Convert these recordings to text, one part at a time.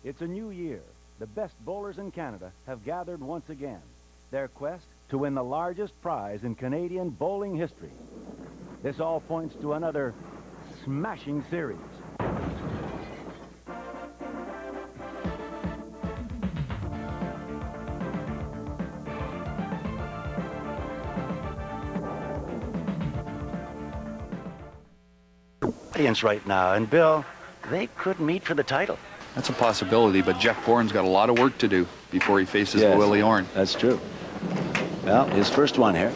It's a new year. The best bowlers in Canada have gathered once again. Their quest to win the largest prize in Canadian bowling history. This all points to another smashing series. Audience right now, and Bill, they could meet for the title. That's a possibility, but Jeff Bourne's got a lot of work to do before he faces Willie Orne. That's true. Well, his first one here.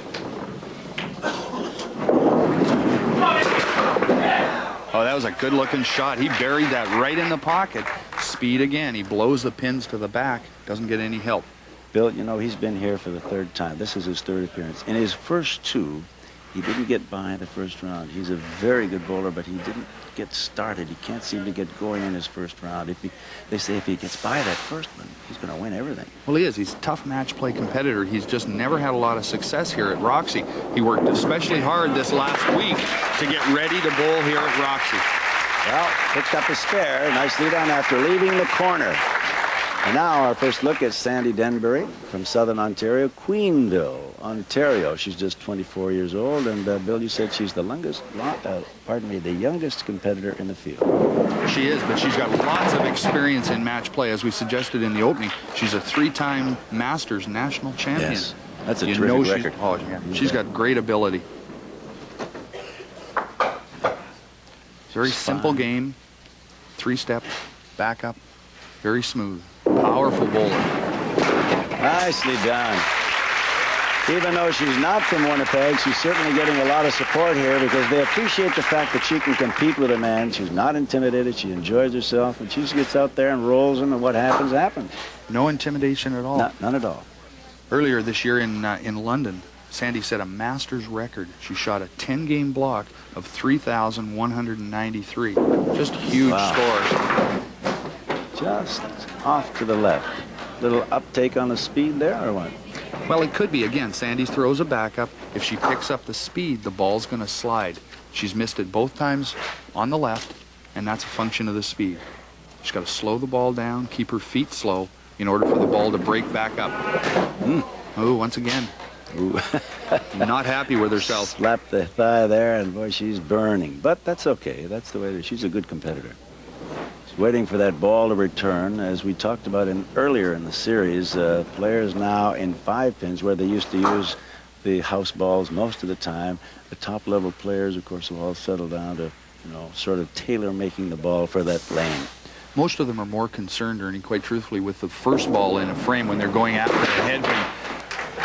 Oh, that was a good-looking shot. He buried that right in the pocket. Speed again. He blows the pins to the back. Doesn't get any help. Bill, you know, he's been here for the third time. This is his third appearance. In his first two, he didn't get by the first round. He's a very good bowler, but he didn't get started. He can't seem to get going in his first round. They say if he gets by that first one, he's going to win everything. Well, he is. He's a tough match play competitor. He's just never had a lot of success here at Roxy. He worked especially hard this last week to get ready to bowl here at Roxy. Well, picked up a spare. Nicely done after leaving the corner. And now our first look at Sandy Denbury from Southern Ontario, Queenville, Ontario. She's just 24 years old, and Bill, you said she's the youngest competitor in the field. She is, but she's got lots of experience in match play, as we suggested in the opening. She's a three-time Masters national champion. Yes, that's a terrific record. Oh, yeah. She's got great ability. Very simple game. Three-step, back up, very smooth. Powerful bowler. Nicely done. Even though she's not from Winnipeg, she's certainly getting a lot of support here because they appreciate the fact that she can compete with a man. She's not intimidated. She enjoys herself, and she just gets out there and rolls them, and what happens, happens. No intimidation at all. None at all. Earlier this year in London, Sandy set a Masters record. She shot a 10-game block of 3,193. Just huge scores. Just off to the left. Little uptake on the speed there, or what? Well, it could be. Again, Sandy throws a backup. If she picks up the speed, the ball's going to slide. She's missed it both times on the left, and that's a function of the speed. She's got to slow the ball down, keep her feet slow in order for the ball to break back up. Oh, once again. Ooh. Not happy with herself. Slapped the thigh there, and boy, she's burning. But that's okay. That's the way that she's a good competitor. Waiting for that ball to return. As we talked about earlier in the series, players now in 5 pins where they used to use the house balls most of the time. The top level players, of course, have all settled down to, sort of tailor making the ball for that lane. Most of them are more concerned, Ernie, quite truthfully, with the first ball in a frame when they're going after the head pin.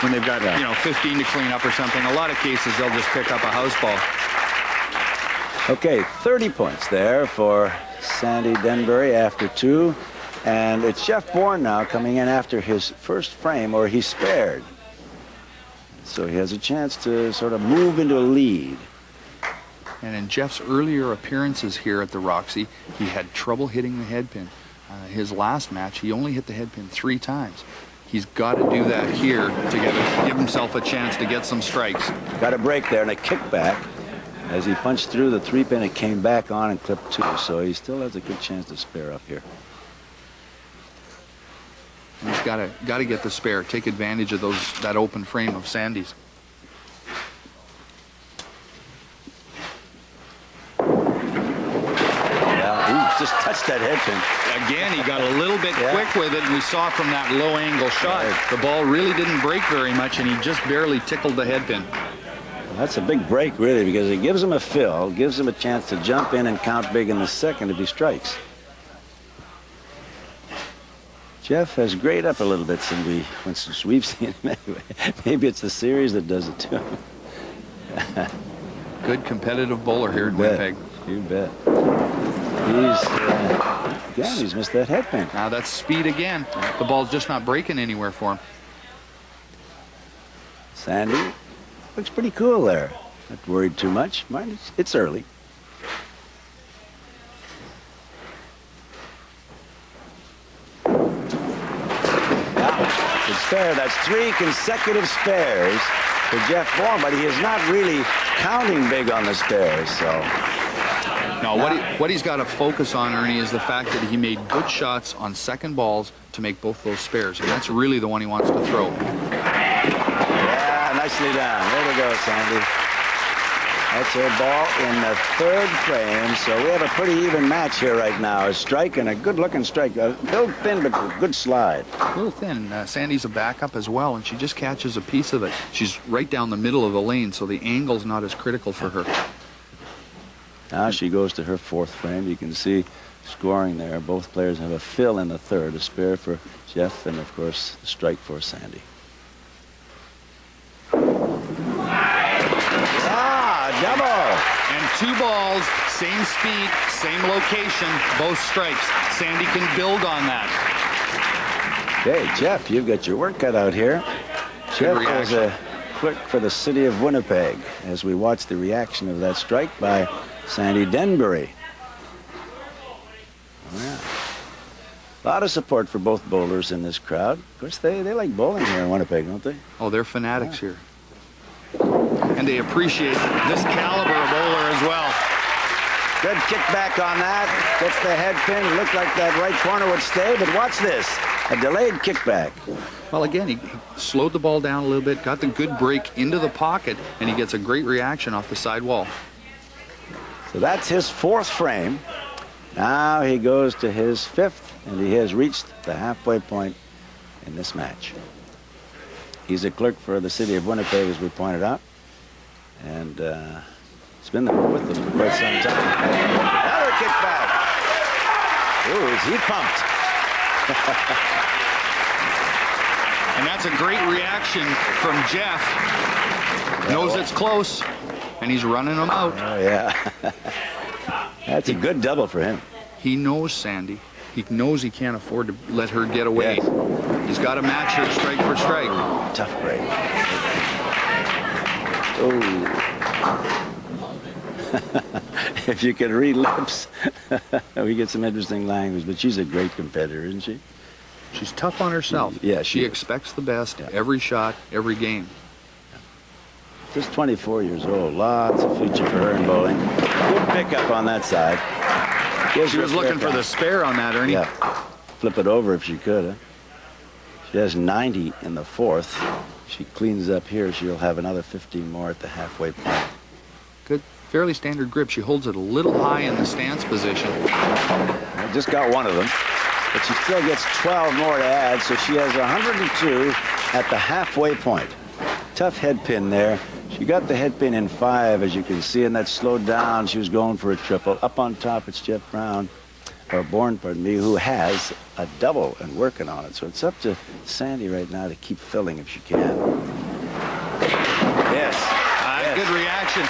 When they've got, 15 to clean up or something. A lot of cases, they'll just pick up a house ball. Okay, 30 points there for Sandy Denbury after 2, and it's Jeff Bourne now coming in after his first frame, or he spared. So he has a chance to sort of move into a lead. And in Jeff's earlier appearances here at the Roxy, he had trouble hitting the head pin. His last match, he only hit the head pin 3 times. He's got to do that here to give himself a chance to get some strikes. Got a break there and a kickback. As he punched through the 3-pin, it came back on and clipped 2, so he still has a good chance to spare up here. He's got to get the spare, take advantage of that open frame of Sandy's. Yeah, he just touched that head pin. Again, he got a little bit quick with it, and we saw from that low-angle shot, the ball really didn't break very much, and he just barely tickled the head pin. That's a big break, really, because it gives him a fill, gives him a chance to jump in and count big in the second if he strikes. Jeff has grayed up a little bit since we've seen him anyway. Maybe it's the series that does it to him. Good competitive bowler here in Winnipeg. You bet. He's missed that head pin. Now that's speed again. The ball's just not breaking anywhere for him. Sandy looks pretty cool there. Not worried too much. Mind it's early. It's fair. That's 3 consecutive spares for Jeff Bourne, but he is not really counting big on the spares. So No, what he's got to focus on, Ernie, is the fact that he made good shots on second balls to make both those spares, and that's really the one he wants to throw. Yeah, nicely done. There we go, Sandy. That's her ball in the third frame, so we have a pretty even match here right now. A strike and a good-looking strike. A little thin, but good slide. A little thin. Sandy's a backup as well, and she just catches a piece of it. She's right down the middle of the lane, so the angle's not as critical for her. Now she goes to her fourth frame. You can see scoring there. Both players have a fill in the third, a spare for Jeff, and of course, the strike for Sandy. Double. And 2 balls, same speed, same location, both strikes. Sandy can build on that. Okay, Jeff, you've got your work cut out here. Jeff is a clerk for the city of Winnipeg as we watch the reaction of that strike by Sandy Denbury. Yeah. A lot of support for both bowlers in this crowd. Of course, they like bowling here in Winnipeg, don't they? Oh, they're fanatics here. And they appreciate this caliber of bowler as well. Good kickback on that. Gets the head pin. Looked like that right corner would stay, but watch this. A delayed kickback. Well, again, he slowed the ball down a little bit, got the good break into the pocket, and he gets a great reaction off the side wall. So that's his fourth frame. Now he goes to his fifth, and he has reached the halfway point in this match. He's a clerk for the city of Winnipeg, as we pointed out. And it's been there with them for quite some time. Another kickback. Ooh, is he pumped? And that's a great reaction from Jeff. Knows it's close, and he's running them out. Oh, yeah. That's a good double for him. He knows Sandy. He knows he can't afford to let her get away. Yes. He's got to match her strike for strike. Tough break. Oh. If you could read lips, we get some interesting language. But she's a great competitor, isn't she? She's tough on herself. Yeah, she expects the best every shot, every game. Just 24 years old. Lots of future for her in bowling. Good pickup on that side. She was looking for the spare on that, Ernie. Yeah. Flip it over if she could. Huh? She has 90 in the fourth. She cleans up here. She'll have another 15 more at the halfway point. Good, fairly standard grip. She holds it a little high in the stance position. I just got one of them, but she still gets 12 more to add, so she has 102 at the halfway point. Tough head pin there. She got the head pin in 5, as you can see, and that slowed down. She was going for a triple. Up on top, it's Jeff Bourne, pardon me, who has a double and working on it. So it's up to Sandy right now to keep filling if she can. Yes. Good reaction.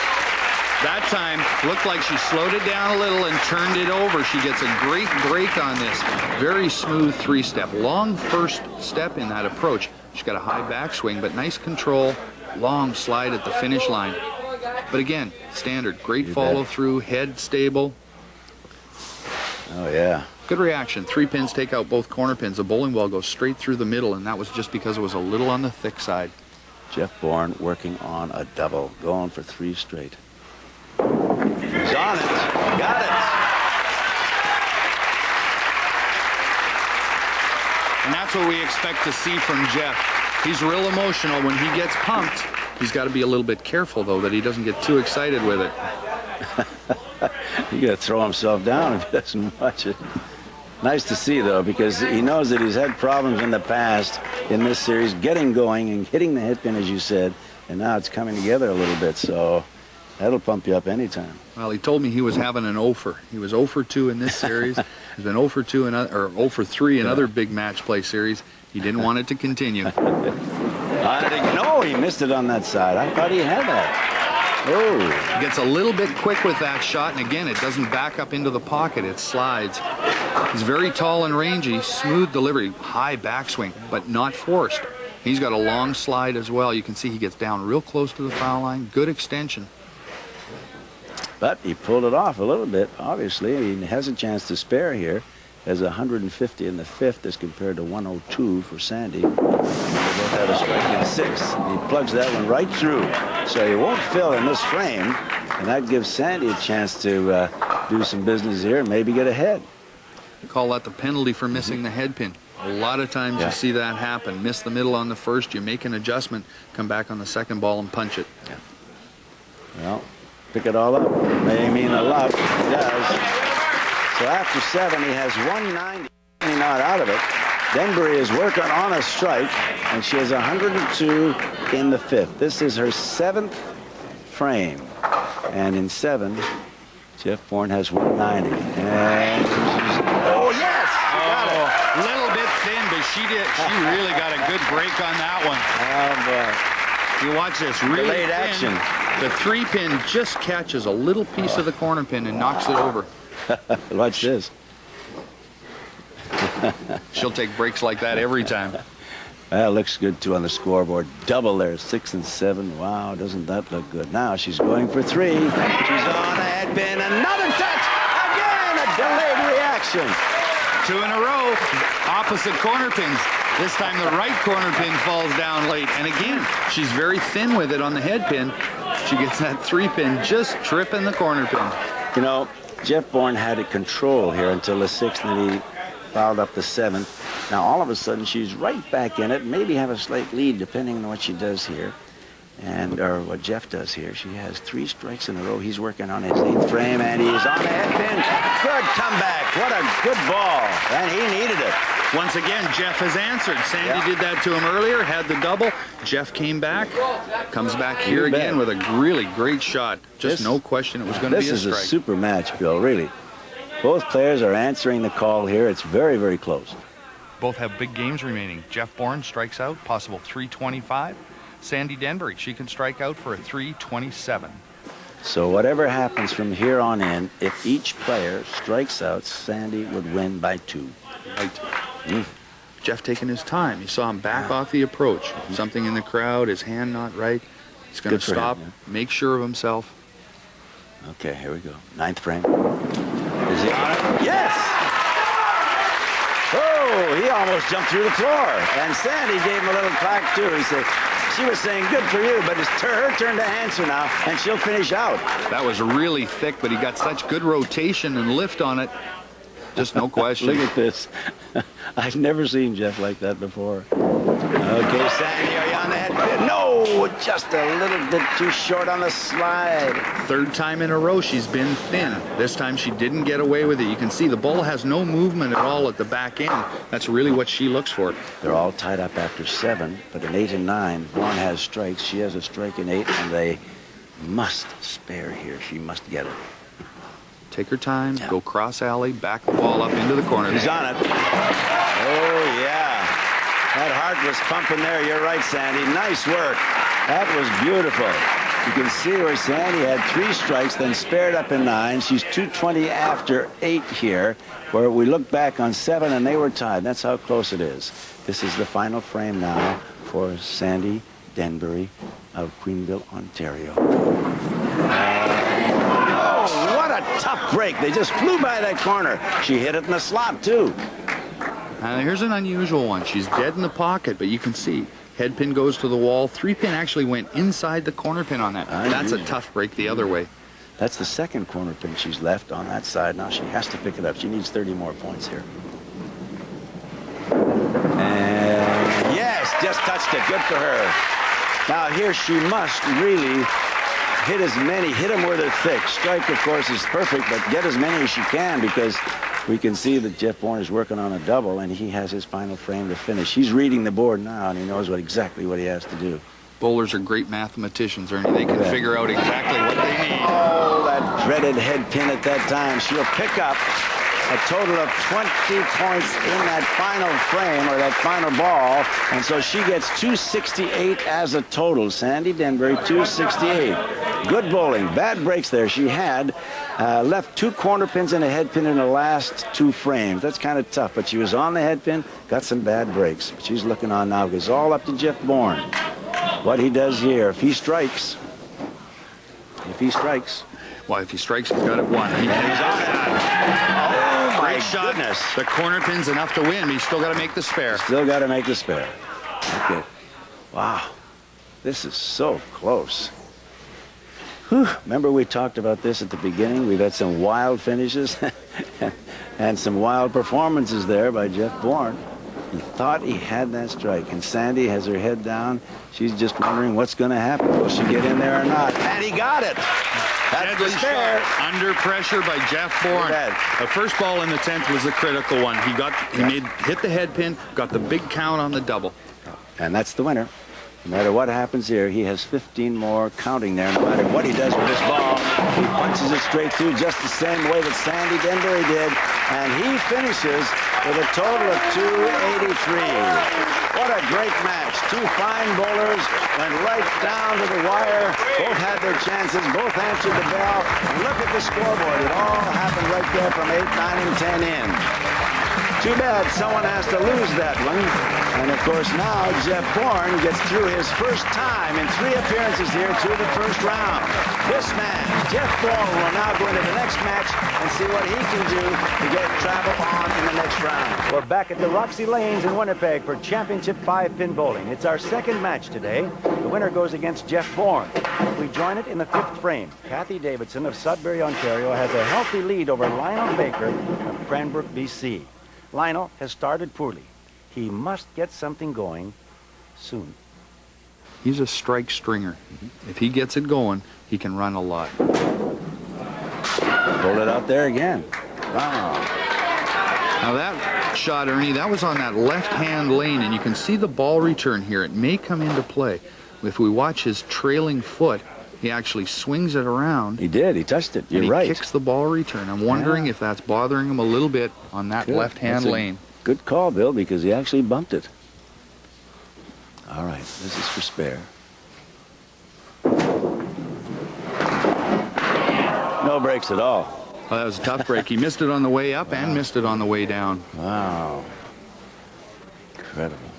That time, looked like she slowed it down a little and turned it over. She gets a great break on this. Very smooth 3-step. Long first step in that approach. She's got a high backswing, but nice control. Long slide at the finish line. But again, standard. Great follow through, head stable. Oh, yeah. Good reaction. 3 pins take out both corner pins. The bowling ball goes straight through the middle, and that was just because it was a little on the thick side. Jeff Bourne working on a double, going for 3 straight. He's on it. Got it. And that's what we expect to see from Jeff. He's real emotional. When he gets pumped, he's got to be a little bit careful, though, that he doesn't get too excited with it. He got to throw himself down if he doesn't watch it. Nice to see, though, because he knows that he's had problems in the past in this series, getting going and hitting the hit pin, as you said, and now it's coming together a little bit, so that'll pump you up anytime. Well, he told me he was having an 0 for. He was 0 for 2 in this series. He's been 0 for 2 or 0 for 3 in other big match play series. He didn't want it to continue. No, he missed it on that side. I thought he had that. Oh. He gets a little bit quick with that shot, and again, it doesn't back up into the pocket. It slides. He's very tall and rangy, smooth delivery, high backswing, but not forced. He's got a long slide as well. You can see he gets down real close to the foul line. Good extension. But he pulled it off a little bit, obviously. He has a chance to spare here. Has 150 in the fifth as compared to 102 for Sandy. They both have a strike in 6. And he plugs that one right through. So he won't fill in this frame. And that gives Sandy a chance to do some business here and maybe get ahead. Call that the penalty for missing the head pin. A lot of times you see that happen. Miss the middle on the first, you make an adjustment, come back on the second ball and punch it. Yeah. Well, pick it all up. May mean a lot. It does. So after 7, he has 190 not out of it. Denbury is working on a strike, and she has 102 in the 5th. This is her 7th frame. And in 7, Jeff Bourne has 190. And oh, yes! She got it. A little bit thin, but she really got a good break on that one. Oh, boy. You watch this, really Delayed thin. action. The 3-pin just catches a little piece of the corner pin and knocks it over. Watch this. She'll take breaks like that every time. That looks good, too, on the scoreboard. Double there, 6 and 7. Wow, doesn't that look good? Now she's going for 3. She's on a head pin. Another touch. Again, a delayed reaction. 2 in a row. Opposite corner pins. This time the right corner pin falls down late. And again, she's very thin with it on the head pin. She gets that 3-pin just tripping the corner pin. You know, Jeff Bourne had it control here until the 6th, and he fouled up the 7th. Now, all of a sudden, she's right back in it, maybe have a slight lead, depending on what she does here, or what Jeff does here. She has 3 strikes in a row. He's working on his 8th frame, and he's on the head pin. Good comeback. What a good ball. And he needed it. Once again, Jeff has answered. Sandy did that to him earlier, had the double. Jeff came back, comes back here again with a really great shot. Just no question it was going to be a strike. This is a super match, Bill, really. Both players are answering the call here. It's very, very close. Both have big games remaining. Jeff Bourne strikes out, possible 325. Sandy Denbury, she can strike out for a 327. So whatever happens from here on in, if each player strikes out, Sandy would win by 2. Right. Jeff taking his time. You saw him back off the approach. Something in the crowd, his hand not right. He's going to stop, make sure of himself. Okay, here we go. 9th frame. Is he on it? Yes! Oh, he almost jumped through the floor. And Sandy gave him a little clack, too. He said, she was saying, good for you, but it's her turn to answer now, and she'll finish out. That was really thick, but he got such good rotation and lift on it. Just no question. Look at this. I've never seen Jeff like that before. Okay, Sandy, are you on the head pin? No, just a little bit too short on the slide. 3rd time in a row she's been thin. This time she didn't get away with it. You can see the ball has no movement at all at the back end. That's really what she looks for. They're all tied up after 7, but in 8 and 9, Vaughn has strikes. She has a strike in 8, and they must spare here. She must get it. Take her time, go cross alley, back the ball up into the corner. He's on it. Oh, yeah. That heart was pumping there. You're right, Sandy. Nice work. That was beautiful. You can see where Sandy had 3 strikes, then spared up in 9. She's 220 after 8 here, where we look back on 7 and they were tied. That's how close it is. This is the final frame now for Sandy Denbury of Queenville, Ontario. What a tough break. They just flew by that corner. She hit it in the slot, too. Here's an unusual one. She's dead in the pocket, but you can see head pin goes to the wall. 3-pin actually went inside the corner pin on that. That's a tough break the other way. That's the 2nd corner pin she's left on that side. Now she has to pick it up. She needs 30 more points here. And yes, just touched it. Good for her. Now here she must really hit them where they're thick. Strike, of course, is perfect, but get as many as she can, because we can see that Jeff Bourne is working on a double, and he has his final frame to finish. He's reading the board now, and he knows exactly what he has to do. Bowlers are great mathematicians, Ernie. They can figure out exactly what they need. Oh, that dreaded head pin at that time. She'll pick up a total of 20 points in that final frame, or that final ball, and so she gets 268 as a total. Sandy Denbury, 268. Good bowling. Bad breaks there. She had left 2 corner pins and a head pin in the last 2 frames. That's kind of tough, but she was on the head pin, got some bad breaks. But she's looking on now. It's all up to Jeff Bourne. What he does here, if he strikes. Well, if he strikes, he's got it 1. He's on it. Oh, my goodness. The corner pin's enough to win. He's still got to make the spare. Still got to make the spare. Okay. Wow. This is so close. Remember we talked about this at the beginning? We've had some wild finishes and some wild performances there by Jeff Bourne. He thought he had that strike, and Sandy has her head down. She's just wondering what's going to happen. Will she get in there or not? And he got it. That's Deadly the spare. shot under pressure by Jeff Bourne. The first ball in the 10th was a critical one. He hit the head pin, got the big count on the double. And that's the winner. No matter what happens here, he has 15 more counting there. No matter what he does with this ball, he punches it straight through just the same way that Sandy Denbury did. And he finishes with a total of 283. What a great match. Two fine bowlers went right down to the wire. Both had their chances. Both answered the bell. And look at the scoreboard. It all happened right there from 8, 9, and 10 in. Too bad someone has to lose that one. And of course now Jeff Bourne gets through his first time in 3 appearances here to the first round. This man, Jeff Bourne, will now go into the next match and see what he can do to get travel on in the next round. We're back at the Roxy Lanes in Winnipeg for Championship 5-pin bowling. It's our second match today. The winner goes against Jeff Bourne. We join it in the 5th frame. Kathy Davidson of Sudbury, Ontario, has a healthy lead over Lionel Baker of Cranbrook, BC. Lionel has started poorly. He must get something going soon. He's a strike stringer. If he gets it going, he can run a lot. Pull it out there again. Wow. Now that shot, Ernie, that was on that left-hand lane, and you can see the ball return here. It may come into play. If we watch his trailing foot, he actually swings it around. He did. He touched it. You're and he right. kicks the ball return. I'm wondering if that's bothering him a little bit on that left-hand lane. Good call, Bill, because he actually bumped it. All right, this is for spare. No breaks at all. Well, that was a tough break. He missed it on the way up and missed it on the way down. Wow. Incredible.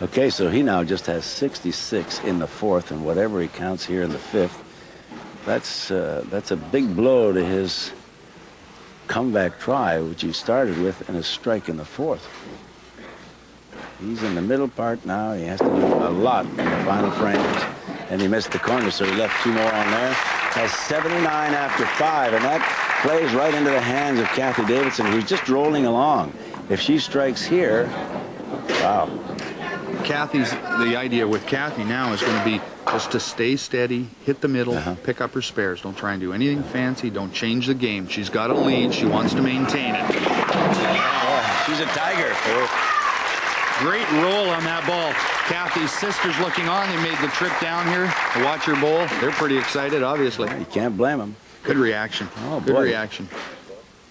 Okay, so he now just has 66 in the 4th, and whatever he counts here in the 5th. That's a big blow to his comeback try, which he started with, and a strike in the 4th. He's in the middle part now. He has to do a lot in the final frames. And he missed the corner, so he left 2 more on there. Has 79 after 5, and that plays right into the hands of Kathy Davidson, who's just rolling along. If she strikes here, wow. The idea with Kathy now is going to be just to stay steady, hit the middle, pick up her spares. Don't try and do anything fancy. Don't change the game. She's got a lead. She wants to maintain it. Oh, she's a tiger. Great roll on that ball. Kathy's sister's looking on. They made the trip down here to watch her bowl. They're pretty excited, obviously. You can't blame them. Good reaction. Oh, good boy. reaction.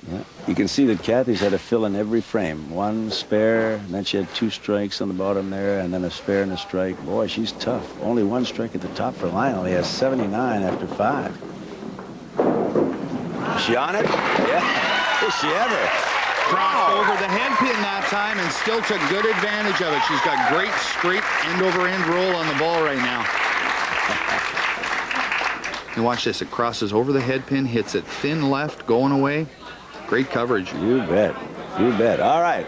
Yeah. You can see that Kathy's had to fill in every frame. 1 spare, and then she had 2 strikes on the bottom there, and then a spare and a strike. Boy, she's tough. Only 1 strike at the top for Lionel. He has 79 after 5. Is she on it? Yeah. Is she ever? Crossed over the head pin that time and still took good advantage of it. She's got great straight end-over-end roll on the ball right now. You watch this. It crosses over the head pin, hits it thin left, going away. Great coverage. You bet. You bet. All right.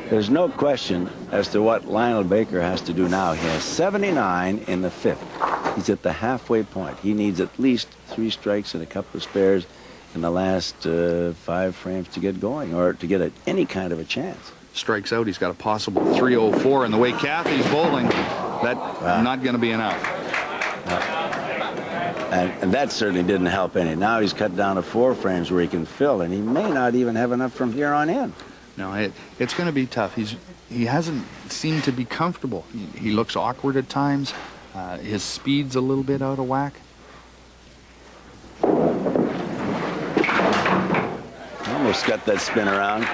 There's no question as to what Lionel Baker has to do now. He has 79 in the 5th. He's at the halfway point. He needs at least 3 strikes and a couple of spares in the last 5 frames to get going, or to get any kind of a chance. Strikes out. He's got a possible 304, and the way Kathy's bowling, that's not going to be enough. And that certainly didn't help any. Now he's cut down to 4 frames where he can fill, and he may not even have enough from here on in. No, it's going to be tough. He hasn't seemed to be comfortable. He looks awkward at times. His speed's a little bit out of whack. Almost got that spin around.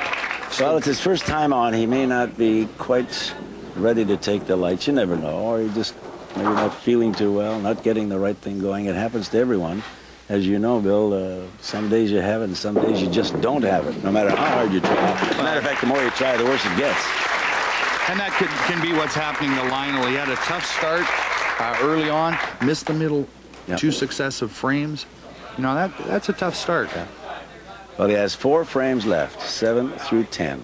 Well, it's his first time on. He may not be quite ready to take the lights. You never know. Or he just maybe not feeling too well, not getting the right thing going. It happens to everyone. As you know, Bill, some days you have it and some days you just don't have it, no matter how hard you try. As a matter of fact, the more you try, the worse it gets. And that can be what's happening to Lionel. He had a tough start early on, missed the middle 2 successive frames. You know, that's a tough start. Well, he has 4 frames left, 7 through 10.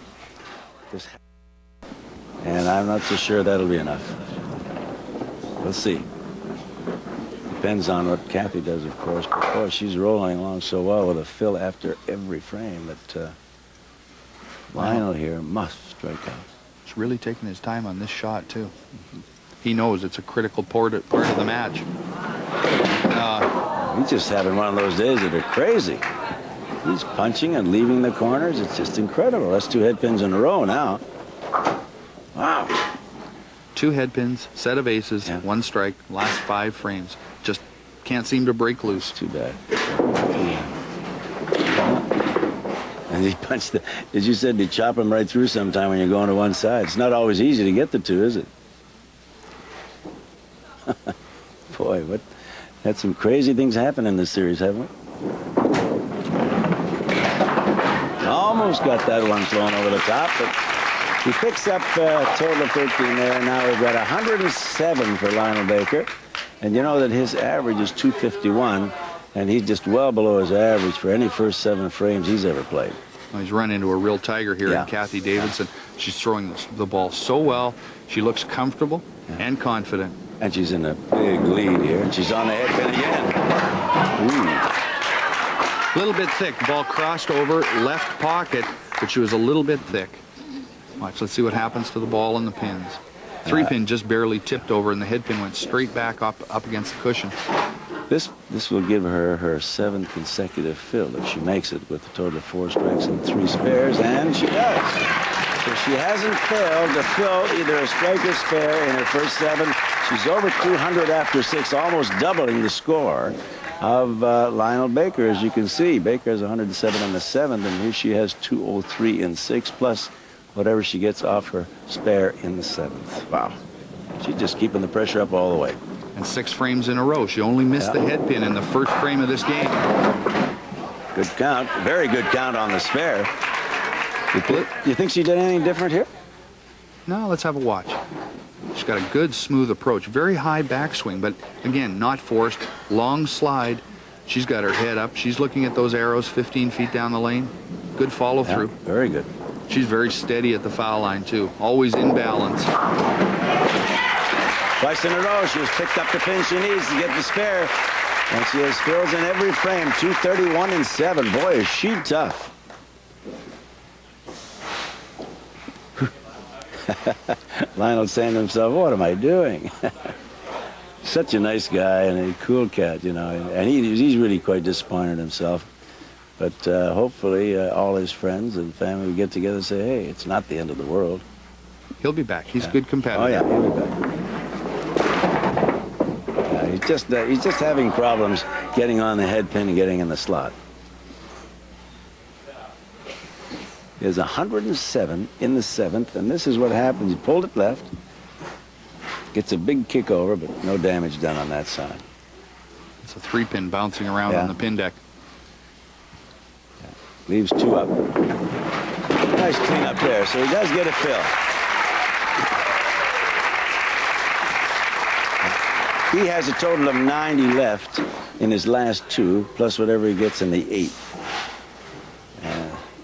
And I'm not so sure that'll be enough. We'll see. depends on what Kathy does, of course. But boy, she's rolling along so well with a fill after every frame that Lionel here must strike out. He's really taking his time on this shot, too. He knows it's a critical part of the match. He's just having one of those days that are crazy. He's punching and leaving the corners. It's just incredible. That's 2 head pins in a row now. Wow. 2 head pins, set of aces, Yeah. 1 strike, last 5 frames. Just can't seem to break loose. Too bad. And he punched the, as you said, you chop him right through sometime when you're going to one side. It's not always easy to get the 2, is it? Boy, what, had some crazy things happen in this series, haven't we? Almost got that one thrown over the top, but he picks up a total of 13 there. Now we've got 107 for Lionel Baker. And you know that his average is 251, and he's just well below his average for any first 7 frames he's ever played. Well, he's run into a real tiger here in Kathy Davidson. She's throwing the ball so well. She looks comfortable and confident. And she's in a big lead here, and she's on the head pin again. A little bit thick. Ball crossed over, left pocket, but she was a little bit thick. Watch, let's see what happens to the ball and the pins. 3-pin just barely tipped over, and the head pin went straight back up against the cushion. This will give her her 7th consecutive fill if she makes it with a total of 4 strikes and 3 spares, and she does. So she hasn't failed to fill either a strike or spare in her first 7. She's over 200 after 6, almost doubling the score of Lionel Baker. As you can see, Baker has 107 in the 7th, and here she has 203 in 6, plus whatever she gets off her spare in the 7th. Wow. She's just keeping the pressure up all the way. And 6 frames in a row. She only missed the head pin in the first frame of this game. Good count. Very good count on the spare. You think she did anything different here? No, let's have a watch. She's got a good, smooth approach. Very high backswing, but again, not forced. Long slide. She's got her head up. She's looking at those arrows 15 feet down the lane. Good follow through. Yeah, very good. She's very steady at the foul line, too. Always in balance. Twice in a row, she has picked up the pin she needs to get the spare. And she has fills in every frame, 231 and 7. Boy, is she tough. Lionel's saying to himself, what am I doing? Such a nice guy and a cool cat, you know. And he's really quite disappointed himself. But hopefully all his friends and family will get together and say, hey, it's not the end of the world. He'll be back. He's a good competitor. Oh, yeah, he'll be back. He's just having problems getting on the head pin and getting in the slot. He has 107 in the 7th, and this is what happens. He pulled it left, gets a big kick over, but no damage done on that side. It's a 3-pin bouncing around on the pin deck. Leaves 2 up. Nice clean up there, so he does get a fill. He has a total of 90 left in his last 2, plus whatever he gets in the 8th.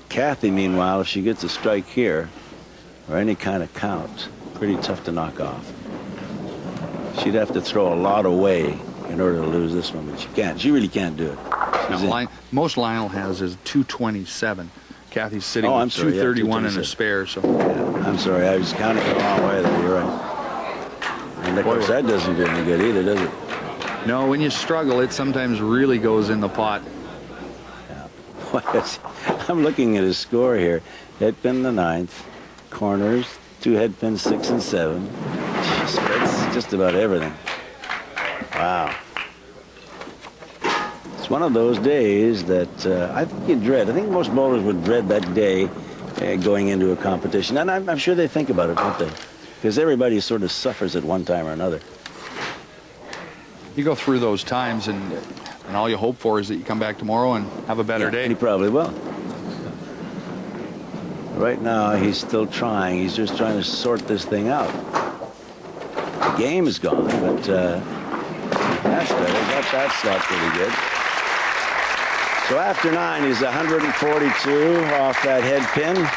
Kathy, meanwhile, if she gets a strike here, or any kind of count, pretty tough to knock off. She'd have to throw a lot away in order to lose this one, but she can't. She really can't do it. Most Lionel has is 227. Kathy's sitting with sorry, 231 in a spare. So yeah, I'm sorry, I was counting the wrong way there. You're right. And of course, that doesn't do any good either, does it? No, when you struggle, it sometimes really goes in the pot. Yeah. I'm looking at his score here. Head pin the 9th, corners, 2 head pins 6 and 7. Jeez, that's just about everything. Wow. It's one of those days that I think you dread. I think most bowlers would dread that day going into a competition. And I'm sure they think about it, don't they? Because everybody sort of suffers at one time or another. You go through those times, and all you hope for is that you come back tomorrow and have a better day. And he probably will. Right now, he's still trying. He's just trying to sort this thing out. The game is gone, but that's better. That slot pretty good. So after 9, he's 142 off that head pin.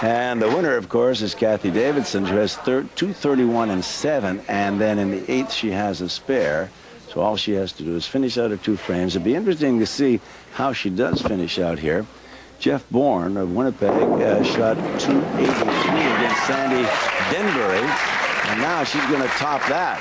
And the winner, of course, is Kathy Davidson, who has 231 and 7. And then in the 8th, she has a spare. So all she has to do is finish out her 2 frames. It'd be interesting to see how she does finish out here. Jeff Bourne of Winnipeg shot 283 against Sandy Denbury, and now she's going to top that.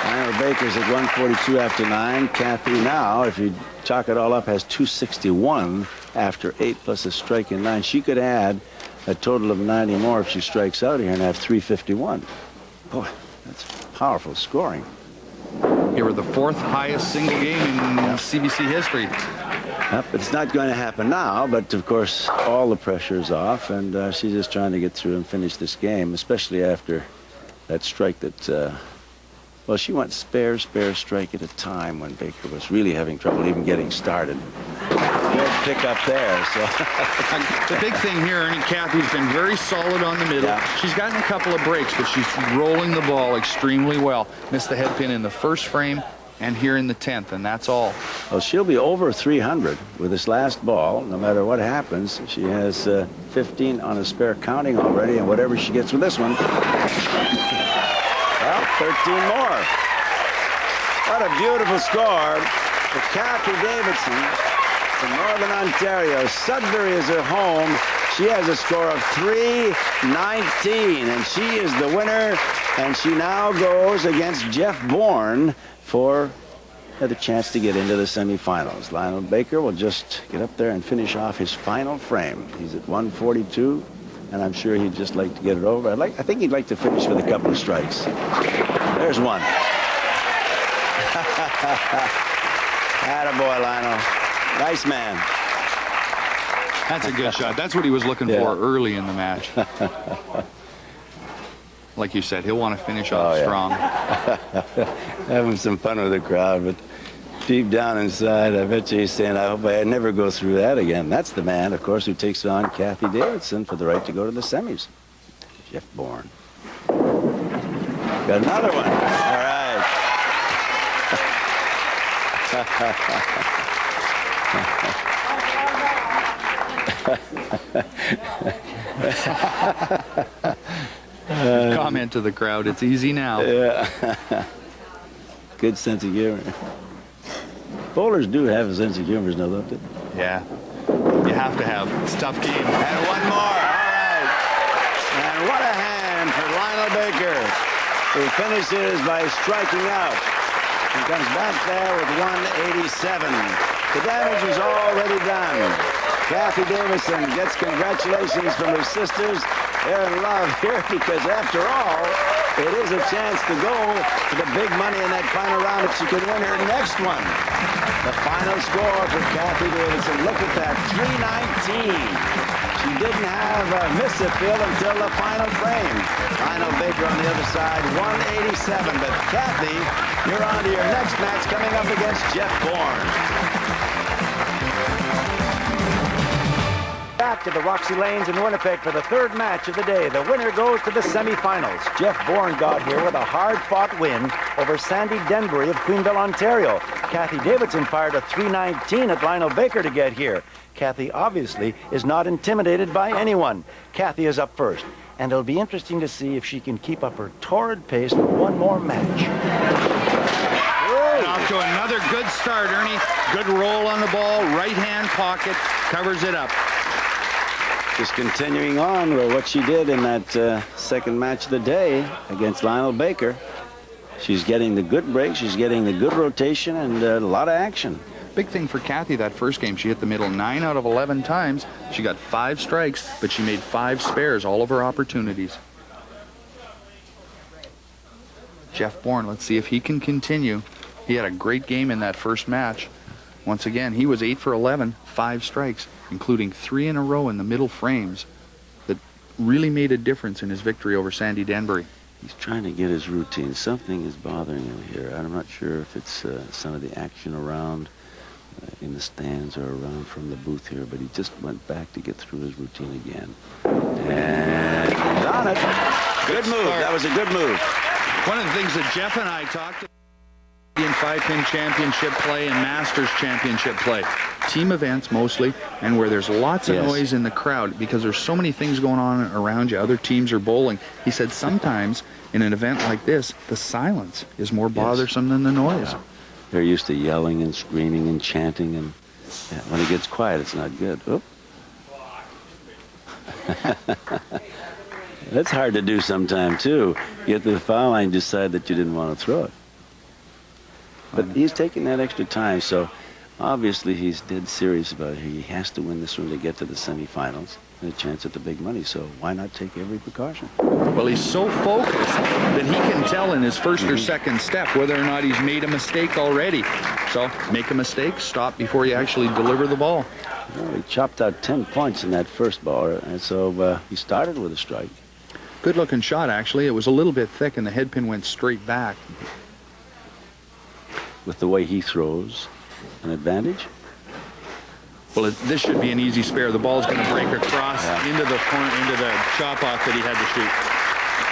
Lionel Baker's at 142 after 9. Kathy now, if you chalk it all up, has 261 after 8 plus a strike in 9. She could add a total of 90 more if she strikes out here and have 351. Boy, that's powerful scoring. Here were the 4th highest single game in CBC history. Yep, it's not going to happen now, but of course all the pressure is off, and she's just trying to get through and finish this game, especially after that strike that, well, she went spare strike at a time when Baker was really having trouble even getting started. Good pick up there. So the big thing here, Ernie, Kathy's been very solid on the middle. Yeah. She's gotten a couple of breaks, but she's rolling the ball extremely well. Missed the head pin in the 1st frame and here in the 10th, and that's all. Well, she'll be over 300 with this last ball, no matter what happens. She has 15 on a spare counting already, and whatever she gets with this one, well, 13 more. What a beautiful score for Kathy Davidson from Northern Ontario. Sudbury is her home. She has a score of 319, and she is the winner, and she now goes against Jeff Bourne for the chance to get into the semifinals. Lionel Baker will just get up there and finish off his final frame. He's at 142, and I'm sure he'd just like to get it over. I think he'd like to finish with a couple of strikes. There's one. Attaboy, Lionel. Nice man. That's a good shot. That's what he was looking for early in the match. Like you said, he'll want to finish off strong. Having some fun with the crowd, but deep down inside, I bet you he's saying, I hope I never go through that again. That's the man, of course, who takes on Kathy Davidson for the right to go to the semis. Jeff Bourne. Got another one. All right. Comment to the crowd, it's easy now. Yeah. Good sense of humor. Bowlers do have a sense of humor, don't they? Yeah. You have to have. It's a tough game. And one more. All right. And what a hand for Lionel Baker, who finishes by striking out. He comes back there with 187. The damage is already done. Kathy Davidson gets congratulations from her sisters. They're in love here because, after all, it is a chance to go to the big money in that final round if she can win her next one. The final score for Kathy Davidson. Look at that, 319. She didn't have a miss it field until the final frame. Lionel Baker on the other side, 187. But Kathy, you're on to your next match coming up against Jeff Bourne. Back to the Roxy Lanes in Winnipeg for the 3rd match of the day. The winner goes to the semifinals. Jeff Bourne got here with a hard-fought win over Sandy Denbury of Queenville, Ontario. Kathy Davidson fired a 319 at Lionel Baker to get here. Kathy obviously is not intimidated by anyone. Kathy is up first, and it'll be interesting to see if she can keep up her torrid pace for one more match. And off to another good start, Ernie. Good roll on the ball, right-hand pocket, covers it up. Just continuing on with what she did in that second match of the day against Lionel Baker. She's getting the good break, she's getting the good rotation, and a lot of action. Big thing for Kathy that first game. She hit the middle 9 out of 11 times. She got 5 strikes, but she made 5 spares, all of her opportunities. Jeff Bourne, let's see if he can continue. He had a great game in that first match. Once again, he was 8 for 11, 5 strikes, including 3 in a row in the middle frames that really made a difference in his victory over Sandy Denbury. He's trying to get his routine. Something is bothering him here. I'm not sure if it's some of the action around in the stands or around from the booth here, but he just went back to get through his routine again. And he's on it. Good move. That was a good move. One of the things that Jeff and I talked about in 5-pin championship play and Masters championship play. team events mostly, and where there's lots of Yes. noise in the crowd because there's so many things going on around you. Other teams are bowling. He said sometimes in an event like this, the silence is more bothersome than the noise. Yeah. They're used to yelling and screaming and chanting, and when it gets quiet, it's not good. Oop. That's hard to do sometime, too. Get to the foul line, decide that you didn't want to throw it. But he's taking that extra time, so obviously he's dead serious about it. He has to win this one to get to the semifinals and a chance at the big money, so why not take every precaution? Well, he's so focused that he can tell in his first or second step whether or not he's made a mistake already. So make a mistake, stop before you actually deliver the ball. Well, he chopped out 10 points in that first ball, and so he started with a strike. Good looking shot, actually. It was a little bit thick and the head pin went straight back. With the way he throws, an advantage? Well, this should be an easy spare. The ball's going to break across into the corner, into the chop off that he had to shoot.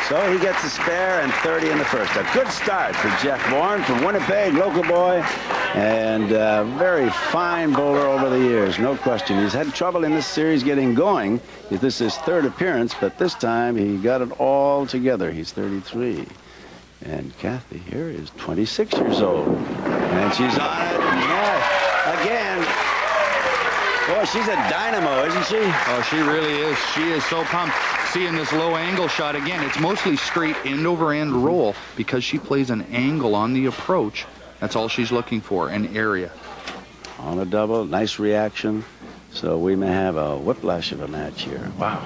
So he gets a spare and 30 in the first. A good start for Jeff Bourne from Winnipeg, local boy, and a very fine bowler over the years, no question. He's had trouble in this series getting going. This is his third appearance, but this time he got it all together. He's 33. And Kathy here is 26 years old. And she's on it. Yeah, again. Boy, she's a dynamo, isn't she? Oh, she really is. She is so pumped. Seeing this low angle shot again, it's mostly straight end over end roll because she plays an angle on the approach. That's all she's looking for, an area. On a double, nice reaction. So we may have a whiplash of a match here. Wow.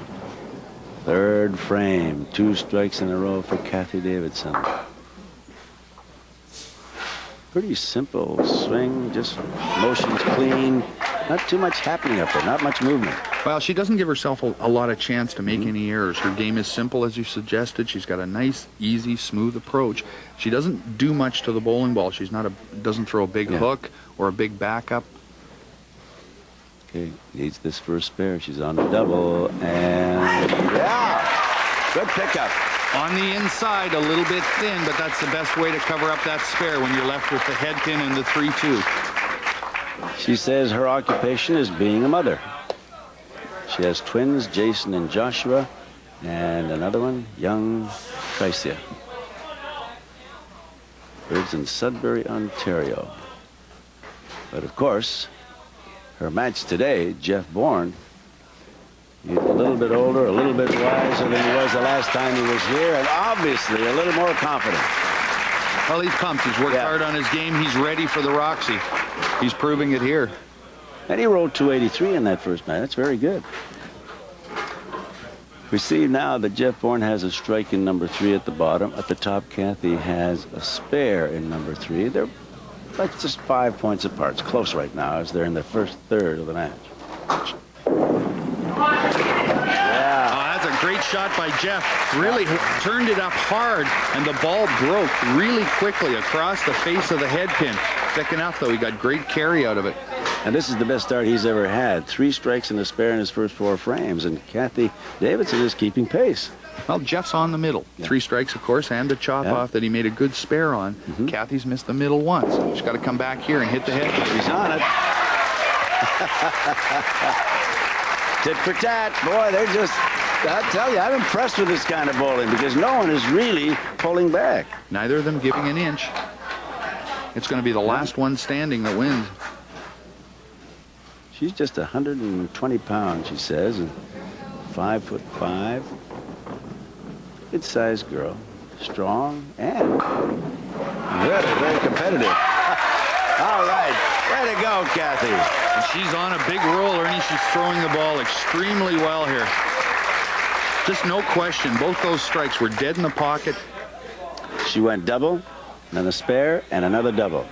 Third frame, 2 strikes in a row for Kathy Davidson. Pretty simple swing, just motions clean. Not too much happening up there, not much movement. Well, she doesn't give herself a lot of chance to make any errors. Her game is simple, as you suggested. She's got a nice, easy, smooth approach. She doesn't do much to the bowling ball. She's not doesn't throw a big hook or a big backup. Okay, needs this first spare. She's on the double, and yeah, good pickup. On the inside, a little bit thin, but that's the best way to cover up that spare when you're left with the head pin and the 3-2. She says her occupation is being a mother. She has twins, Jason and Joshua, and another one, young Tricia. Lives in Sudbury, Ontario. But of course, her match today, Jeff Bourne, he's a little bit older, a little bit wiser than he was the last time he was here, and obviously a little more confident. Well, he's pumped. He's worked hard on his game. He's ready for the Roxy. He's proving it here. And he rolled 283 in that first match. That's very good. We see now that Jeff Bourne has a strike in number 3 at the bottom. At the top, Kathy has a spare in number 3. They're like just 5 points apart. It's close right now as they're in the first third of the match. Yeah. Oh, that's a great shot by Jeff. Really turned it up hard, and the ball broke really quickly across the face of the head pin. Thick enough, though. He got great carry out of it. And this is the best start he's ever had. 3 strikes and a spare in his first 4 frames. And Kathy Davidson is keeping pace. Well, Jeff's on the middle. 3 strikes, of course, and a chop off that he made a good spare on. Kathy's missed the middle once. She's got to come back here and hit the head. He's on it. Tit for tat. Boy, they're just, I tell you, I'm impressed with this kind of bowling because no one is really pulling back. Neither of them giving an inch. It's going to be the last one standing that wins. She's just 120 pounds, she says, and 5'5". Good-sized girl, strong and very, very competitive. All right, way to go, Kathy. And she's on a big roll, Ernie. She's throwing the ball extremely well here. Just no question, both those strikes were dead in the pocket. She went double, then a spare, and another double.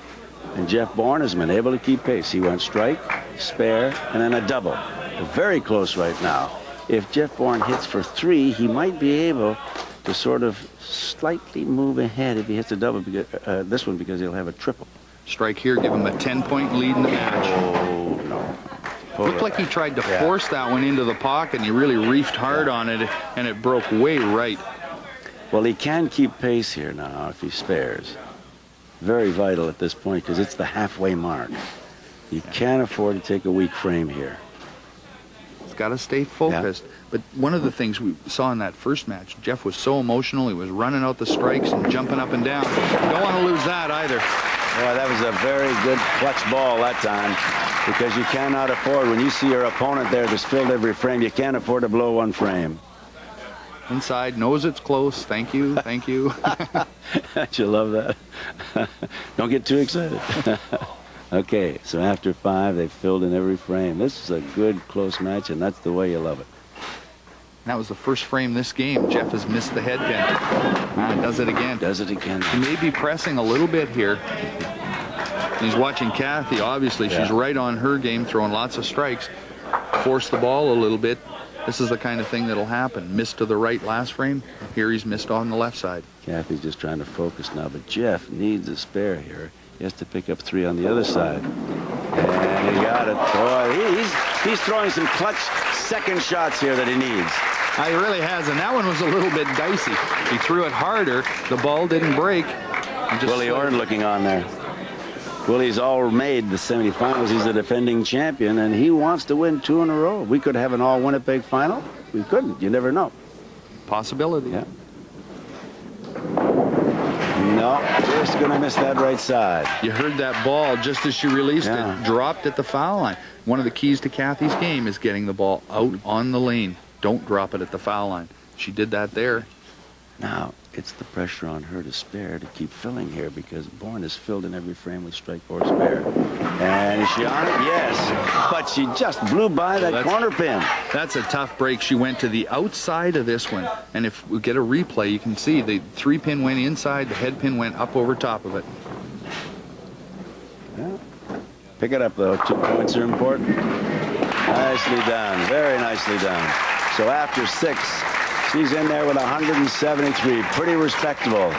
And Jeff Bourne has been able to keep pace. He went strike, spare, and then a double. They're very close right now. If Jeff Bourne hits for 3, he might be able to sort of slightly move ahead if he hits a double, because, this one, because he'll have a triple. Strike here, give him a 10-point lead in the match. Oh, no. Looked like he tried to force that one into the pocket, and he really reefed hard on it, and it broke way right. Well, he can keep pace here now if he spares. Very vital at this point because it's the halfway mark. You can't afford to take a weak frame here. He's got to stay focused. Yeah. But one of the things we saw in that first match, Jeff was so emotional. He was running out the strikes and jumping up and down. Don't want to lose that either. Well, that was a very good clutch ball that time, because you cannot afford, when you see your opponent there that's filled every frame, you can't afford to blow one frame. Inside, knows it's close. Thank you, thank you. Don't you love that? Don't get too excited. Okay, so after 5, they've filled in every frame. This is a good, close match, and that's the way you love it. That was the first frame this game. Jeff has missed the head pin. Does it again. Does it again. He may be pressing a little bit here. He's watching Kathy, obviously. Yeah. She's right on her game, throwing lots of strikes. Force the ball a little bit. This is the kind of thing that'll happen. Missed to the right last frame. Here he's missed on the left side. Kathy's just trying to focus now, but Jeff needs a spare here. He has to pick up 3 on the other side. And he got it. Boy, he's throwing some clutch second shots here that he needs. He really has, and that one was a little bit dicey. He threw it harder. The ball didn't break. Willie Orn looking on there. Willie's all made the semifinals. He's the defending champion, and he wants to win 2 in a row. We could have an all-Winnipeg final. We couldn't. You never know. Possibility. Yeah. No, just going to miss that right side. You heard that ball just as she released it, dropped at the foul line. One of the keys to Kathy's game is getting the ball out on the lane. Don't drop it at the foul line. She did that there. Now, it's the pressure on her to spare to keep filling here, because Bourne is filled in every frame with strike or spare. And is she on it? Yes. But she just blew by that corner pin. That's a tough break. She went to the outside of this one. And if we get a replay, you can see the 3-pin went inside, the head pin went up over top of it. Yeah. Pick it up, though. 2 points are important. Nicely done. Very nicely done. So after 6, she's in there with 173. Pretty respectable.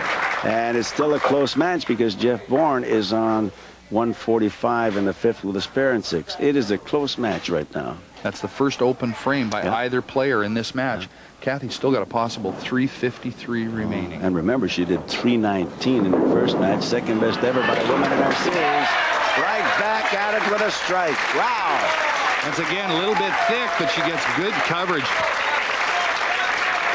And it's still a close match because Jeff Bourne is on 145 in the 5th with a spare in 6. It is a close match right now. That's the first open frame by either player in this match. Yeah. Kathy's still got a possible 353 remaining. And remember, she did 319 in her first match. Second best ever by a woman in our series. Right back at it with a strike. Wow. Once again, a little bit thick, but she gets good coverage.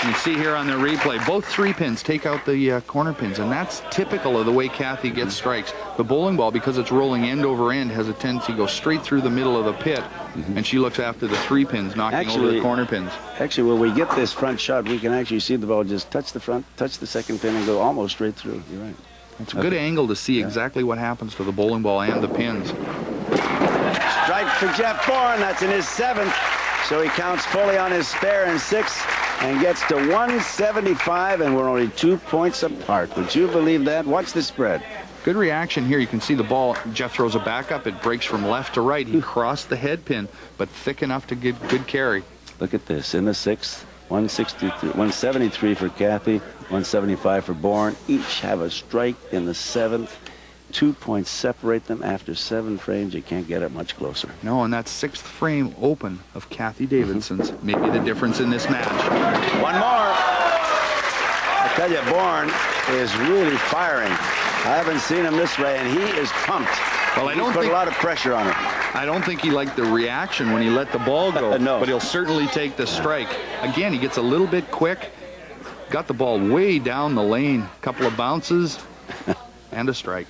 You see here on the replay, both 3-pins take out the corner pins, and that's typical of the way Kathy gets strikes. The bowling ball, because it's rolling end over end, has a tendency to go straight through the middle of the pit, and she looks after the 3-pins, knocking over the corner pins. Actually, when we get this front shot, we can actually see the ball just touch the front, touch the second pin, and go almost straight through. You're right. It's a good angle to see exactly what happens to the bowling ball and the pins. Strike for Jeff Bourne. That's in his 7th. So he counts fully on his spare in 6 and gets to 175, and we're only 2 points apart. Would you believe that? Watch the spread. Good reaction here. You can see the ball. Jeff throws it back up. It breaks from left to right. He crossed the head pin, but thick enough to get good carry. Look at this. In the 6th, 173 for Kathy, 175 for Bourne. Each have a strike in the 7th. 2 points separate them. After 7 frames, you can't get it much closer. No, and that 6th frame open of Kathy Davidson's may be the difference in this match. One more. I tell you, Bourne is really firing. I haven't seen him this way, and he is pumped. Well, I don't put a lot of pressure on him. I don't think he liked the reaction when he let the ball go. No. But he'll certainly take the strike. Again, he gets a little bit quick. Got the ball way down the lane. A couple of bounces and a strike.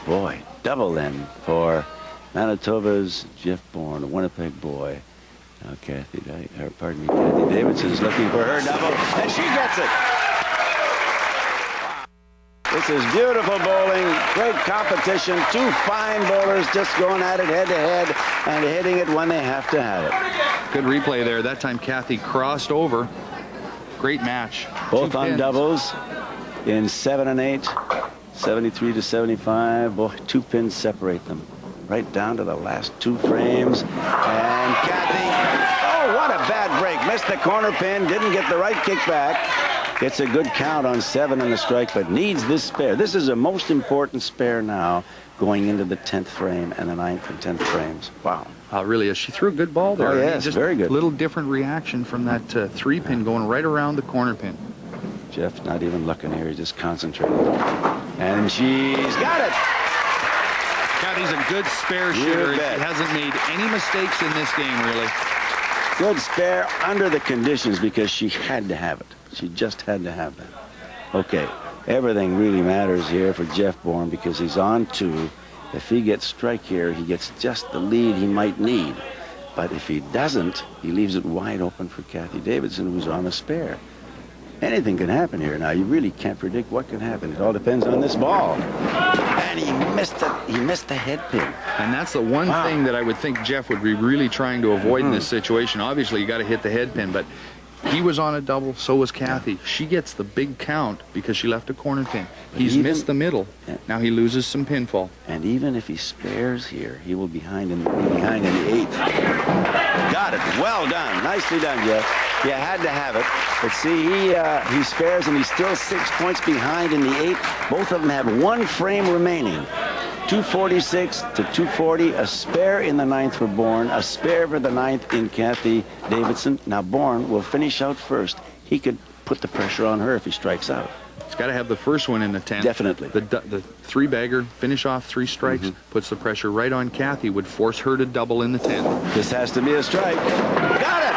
Boy, double then for Manitoba's Jeff Bourne, a Winnipeg boy. Now Kathy Davidson's looking for her double, and she gets it. This is beautiful bowling, great competition. 2 fine bowlers just going at it head-to-head and hitting it when they have to have it. Good replay there. That time Kathy crossed over. Great match. Both on doubles in 7 and 8. 73 to 75. Boy, 2 pins separate them. Right down to the last 2 frames. And Kathy, oh, what a bad break. Missed the corner pin, didn't get the right kick back. Gets a good count on 7 in the strike, but needs this spare. This is a most important spare now going into the 10th frame and the 9th and 10th frames. Wow. Really is. She threw a good ball there. Oh, yes, just very good. A little different reaction from that 3-pin going right around the corner pin. Jeff's not even looking here. He's just concentrating. And she's got it. Kathy's a good spare shooter. She hasn't made any mistakes in this game, really. Good spare under the conditions because she had to have it. She just had to have that. Okay, everything really matters here for Jeff Bourne because he's on 2. If he gets strike here, he gets just the lead he might need. But if he doesn't, he leaves it wide open for Kathy Davidson, who's on a spare. Anything can happen here. Now, you really can't predict what can happen. It all depends on this ball. And he missed it. He missed the head pin. And that's the one thing that I would think Jeff would be really trying to avoid in this situation. Obviously, you got to hit the head pin, but he was on a double, so was Kathy. She gets the big count because she left a corner pin. He's missed the middle. Now he loses some pinfall. And even if he spares here, he will be behind in the 8th. Got it. Well done. Nicely done, Jeff. You had to have it. But see, he spares and he's still 6 points behind in the 8th. Both of them have 1 frame remaining. 246 to 240, a spare in the 9th for Bourne, a spare for the 9th in Kathy Davidson. Now Bourne will finish out first. He could put the pressure on her if he strikes out. He's got to have the first one in the 10th. Definitely. The 3-bagger, finish off 3 strikes, puts the pressure right on Kathy, would force her to double in the 10th. This has to be a strike. Got it!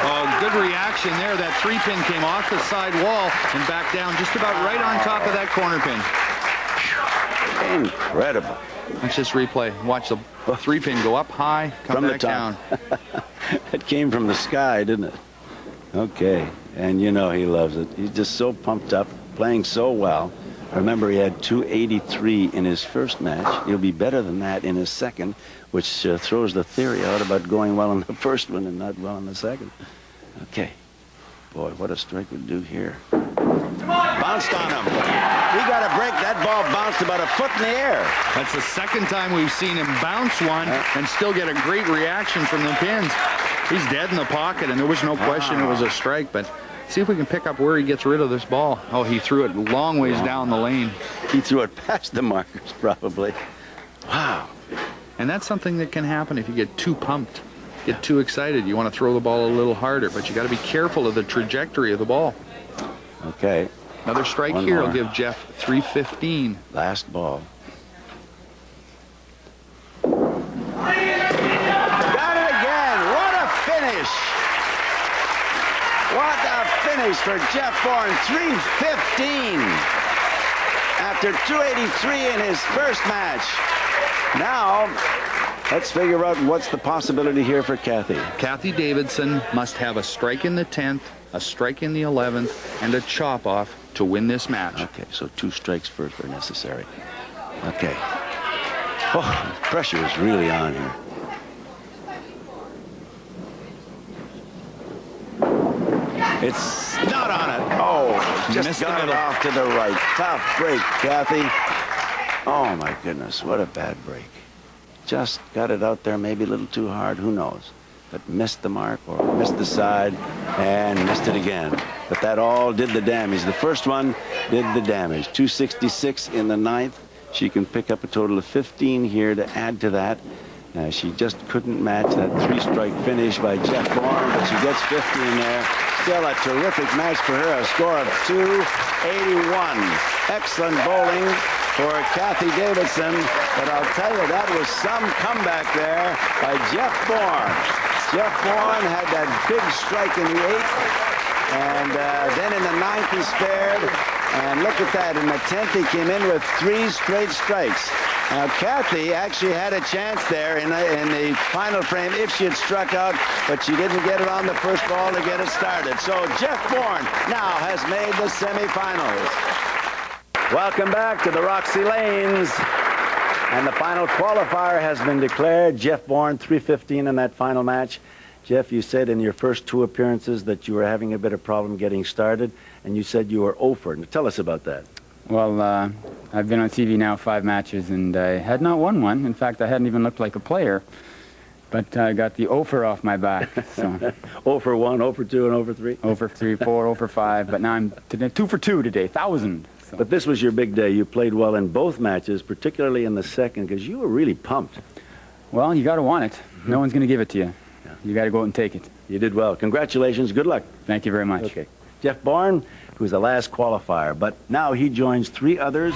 Oh, good reaction there. That 3-pin came off the side wall and back down just about right on top of that corner pin. Incredible. Let's just replay. Watch the 3-pin go up high, come back down. It came from the sky, didn't it? Okay. And you know he loves it. He's just so pumped up, playing so well. Remember, he had 283 in his first match. He'll be better than that in his second, which throws the theory out about going well in the first one and not well in the second. Okay. Boy, what a strike would do here. Bounced on him. He got a break. That ball bounced about a foot in the air. That's the second time we've seen him bounce one and still get a great reaction from the pins. He's dead in the pocket, and there was no question it was a strike, but see if we can pick up where he gets rid of this ball. Oh, he threw it long ways down the lane. He threw it past the markers, probably. Wow. And that's something that can happen if you get too pumped, get too excited. You want to throw the ball a little harder, but you got to be careful of the trajectory of the ball. Okay. Another strike here will give Jeff 315. Last ball. What a finish for Jeff Bourne, 315 after 283 in his first match. Now, let's figure out what's the possibility here for Kathy. Kathy Davidson must have a strike in the 10th, a strike in the 11th, and a chop off to win this match. Okay, so 2 strikes first are necessary. Okay. Oh, pressure is really on here. It's not on it. Oh, just got it off to the right. Tough break, Kathy. Oh, my goodness, what a bad break. Just got it out there maybe a little too hard, who knows. But missed the mark or missed the side and missed it again. But that all did the damage. The first one did the damage. 266 in the 9th. She can pick up a total of 15 here to add to that. She just couldn't match that 3-strike finish by Jeff Bourne, but she gets 15 there. Still a terrific match for her, a score of 281. Excellent bowling for Kathy Davidson, but I'll tell you, that was some comeback there by Jeff Bourne. Jeff Bourne had that big strike in the 8th, and then in the 9th he spared, and look at that, in the 10th he came in with 3 straight strikes. Now, Kathy actually had a chance there in the final frame if she had struck out, but she didn't get it on the first ball to get it started. So Jeff Bourne now has made the semifinals. Welcome back to the Roxy Lanes. And the final qualifier has been declared. Jeff Bourne, 315 in that final match. Jeff, you said in your first 2 appearances that you were having a bit of problem getting started, and you said you were 0 for. Now, tell us about that. Well, I've been on TV now 5 matches, and I had not won one. In fact, I hadn't even looked like a player. But I got the 0 for off my back. So. 0 for 1, 0 for 2, and 0 for 3? 0 for 3, 4, 0 for 5. But now I'm 2 for 2 today, 1,000. So. But this was your big day. You played well in both matches, particularly in the second, because you were really pumped. Well, you got to want it. No one's going to give it to you. Yeah. You got to go out and take it. You did well. Congratulations. Good luck. Thank you very much. Okay. Jeff Bourne, who's the last qualifier, but now he joins 3 others.